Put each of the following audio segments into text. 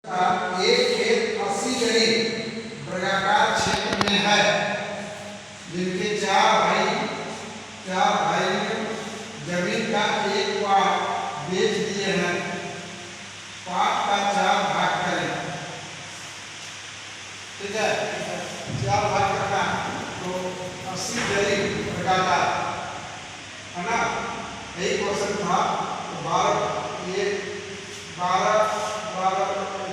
एक खेत 80 गनी वर्गाकार क्षेत्र में है, जिनके चार भाई जमीन का एक पार्ट बेच दिए हैं। पार्ट का 4 भाग करें। ठीक है, 4 भाग करना तो 80 गनी वर्गाकार है ना। यही क्वेश्चन था। तो 12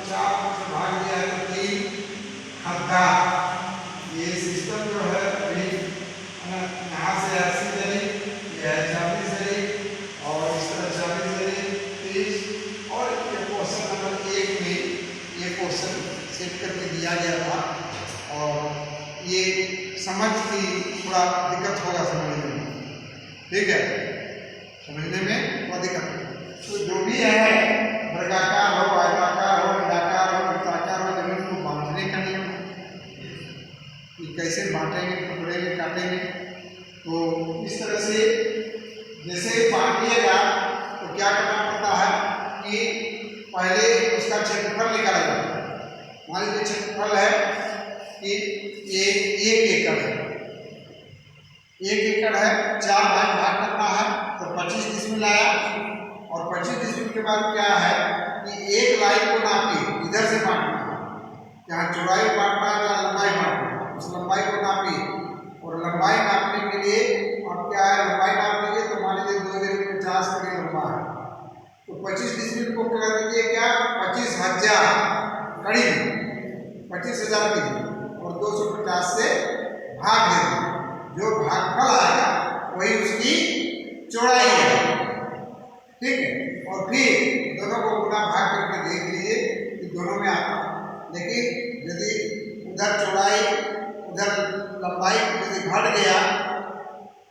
4 से भाग दिया है तो 3 खद्दा। ये सिस्टम जो है अभी यहाँ से 80 जरी, यह है 40 जरी और इस तरह 40 जरी 30। और ये क्वेश्चन नंबर 1 में ये क्वेश्चन सेट करके दिया गया था और ये समझ की थोड़ा दिक्कत होगा समझने में। ठीक है, समझने में बहुत दिक्कत। तो जो भी है वर्गाकार हो, आयताकार हो, अंडाकार हो, वृत्ताकार हो, जमीन को बांटने का नियम है कि कैसे बांटेंगे, टुकड़ेंगे, काटेंगे। तो इस तरह से जैसे बांटिएगा तो क्या करना पड़ता है कि पहले उसका क्षेत्रफल निकाला जाता है। मान लीजिए क्षेत्रफल है कि ये 1 एकड़ है, 1 एकड़ है, 4 भाग करना है तो 25 डिसमिल आया। और 25 डिसमिल के बाद क्या है कि एक लाइन को नापिए, इधर से बांटना है, जहाँ चौड़ाई बांटना है जहाँ लंबाई बांटना है, उस लंबाई को नापिए। और लंबाई नापने के लिए अब क्या है, लंबाई नाप लीजिए तो मान लीजिए 2,50 मीटर लंबा है तो 25 डिसमिल को कर दीजिए क्या 25,000 करीब 25,000 कीजिए और 250 से भाग दे दीजिए। जो भागफल आएगा वही उसकी चौड़ाई है। ठीक है, और फिर दोनों को गुना भाग करके देख लीजिए कि दोनों में आता है। लेकिन यदि उधर चौड़ाई उधर लंबाई यदि घट गया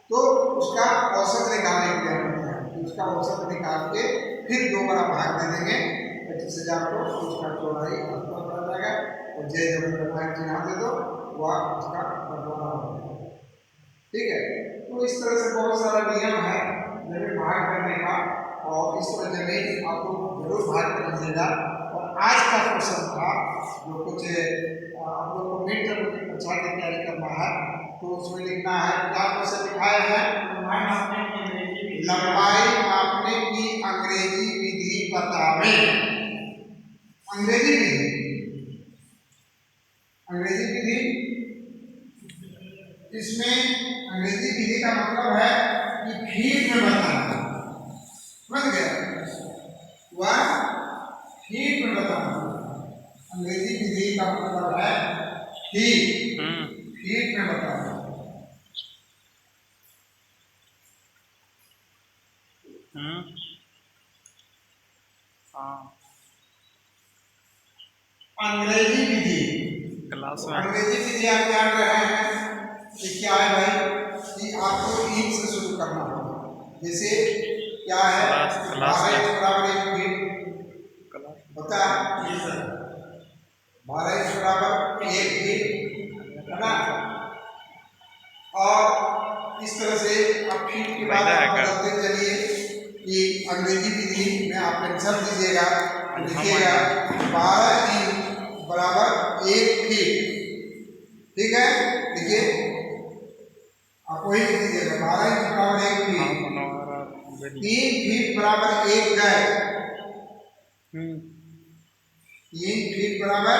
तो उसका औसत निकालने के लिए होता है। उसका औसत निकाल के फिर 2 बार भाग दे देंगे 25,000 को, तो उसका चौड़ाई बदल जाएगा और जय चिन्ह दे दो वह उसका बदलाव हो जाएगा। ठीक है, तो इस तरह से बहुत सारा नियम है जमीन भाग करने का और इस तरह जमीन आप लोग जरूर भाग कर लीजिएगा। और आज का क्वेश्चन था जो कुछ आप लोग को मिड टर्म की परीक्षा की तैयारी करना है तो उसमें लिखना है। क्या क्वेश्चन लिखाए हैं, लंबाई मापने की अंग्रेजी विधि बतावें। अंग्रेजी विधि इसमें अंग्रेजी विधि का मतलब है कि फीट में बताना। समझ गया, वह फीट में बताना। अंग्रेजी विधि का मतलब है फीट में बताना। अंग्रेजी विधि अंग्रेजी विधि आप जान रहे हैं कि क्या है भाई, कि आपको ईंट से शुरू करना होगा। जैसे क्या है, 12 इंच बराबर 1 फीट होता है, 12 इंच बराबर 1 फीट है ना। और इस तरह से आप फीट की बात बदलते चलिए कि अंग्रेजी विधि में आप आंसर दीजिएगा, लिखिएगा 12 इंच बराबर 1 फीट। ठीक है, देखिए आप वही लिख दीजिएगा 12 इंच बराबर 1 फीट। 3 फीट बराबर 1 गज। 3 फीट बराबर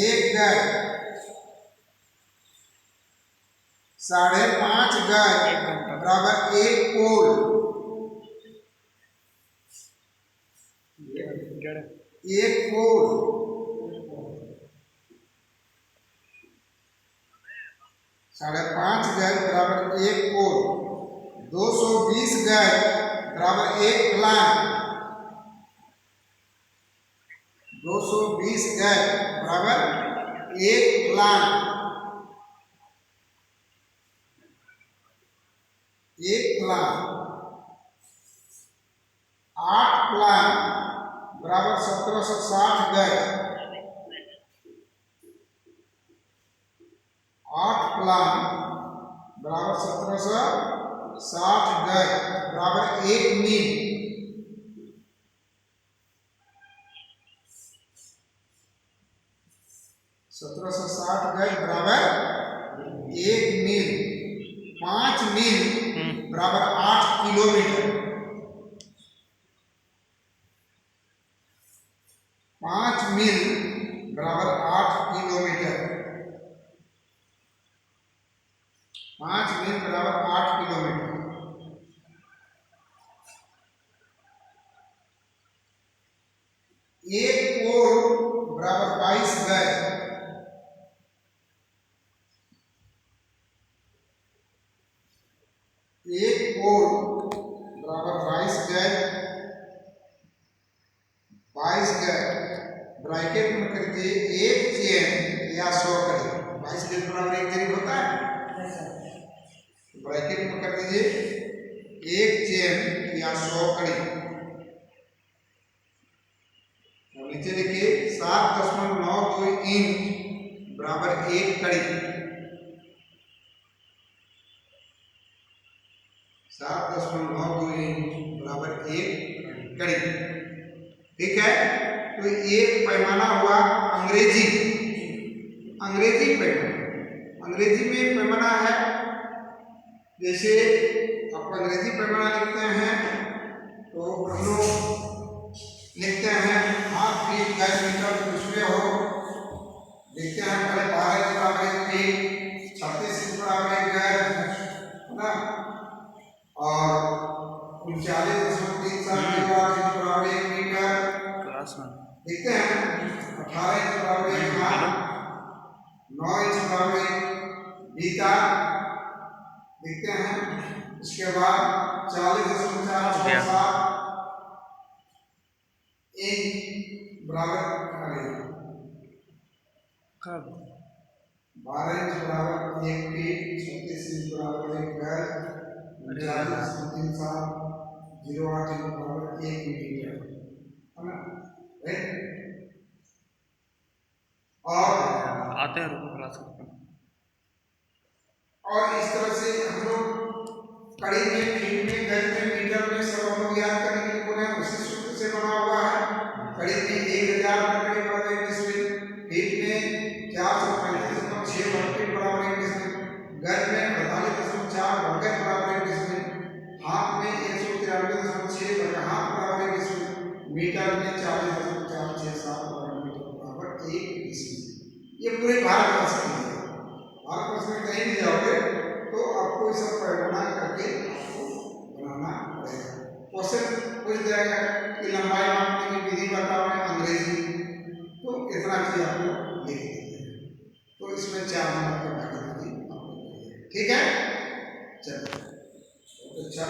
1 गज। 5.5 गज बराबर 1 पोल। 1 पोल 5.5 गज बराबर 1 पोल। 220 गज बराबर 1 फलांग। 220 गज बराबर 1 फलांग। 1 फलांग। 8 फलांग बराबर 1760 गज। 8 फलांग बराबर 1760 गज बराबर 1 मील। 1760 गज बराबर 1 मील। 5 मील बराबर 8 किलोमीटर। 5 मील बराबर 8 किलोमीटर। 5 मील बराबर 8 किलोमीटर। एक कोण बराबर 22 गज। एक कोण बराबर 22 गज। 22 गज ब्रैकेट में करके एक चेन या 100 कड़ी। 22 गज बराबर एक करीब होता है। ब्रैकेट में कर दीजिए एक चेन या 100 कड़ी। नीचे देखिए 7.92 इंच बराबर एक कड़ी। 7.92 इंच बराबर एक कड़ी। ठीक है, तो ये पैमाना हुआ अंग्रेजी पैमाना। अंग्रेजी में पैमाना है, जैसे आप अंग्रेजी पैमाना लिखते हैं तो हम लोग लिखते हैं हाफ फीट गज मीटर दूसरे हो। लिखते हैं पहले 12 इंच बराबर एक फीट, 36 इंच बराबर एक गज, है ना, और 39.37 इंच बराबर एक मीटर। लिखते हैं 18 इंच बराबर एक हाथ, 9 इंच बराबर एक बीता। लिखते हैं उसके बाद 40.467 इंच बराबर 12 इंच बराबर एक फीट, 36 इंच बराबर एक गज, 39.3708 इंच बराबर एक मीटर, है ना। और आते हैं रुको क्लास करते हैं। और इस तरह से हम लोग कड़ी में, फीट में, गज में, मीटर में सब हम लोग याद करने के लिए बोले हैं। उसी सूत्र से बना हुआ है। कड़ी में 1000 कड़ी बराबर 1 डिसिमिल, फीट में 435.6 वर्गफीट बराबर 1 डिसिमिल, गज में 48.4 वर्गज बराबर 1 डिसिमिल, हाथ में 193.6 वर्ग हाथ बराबर 1 डिसिमिल, मीटर में 40.467 वर्ग मीटर बराबर 1 डिसिमिल। ये पूरे भारतवर्ष के लिए। भारतवर्ष में कहीं भी जाओगे तो आपको ये सब पैमाना करके आपको बनाना पड़ेगा। क्वेश्चन पूछ जाएगा कि लंबाई मापने की विधि बताओ अंग्रेजी, तो इतना चीज आप लोग लिख दीजिए। तो इसमें 4 नंबर का भाग। ठीक है, चलो, अच्छा।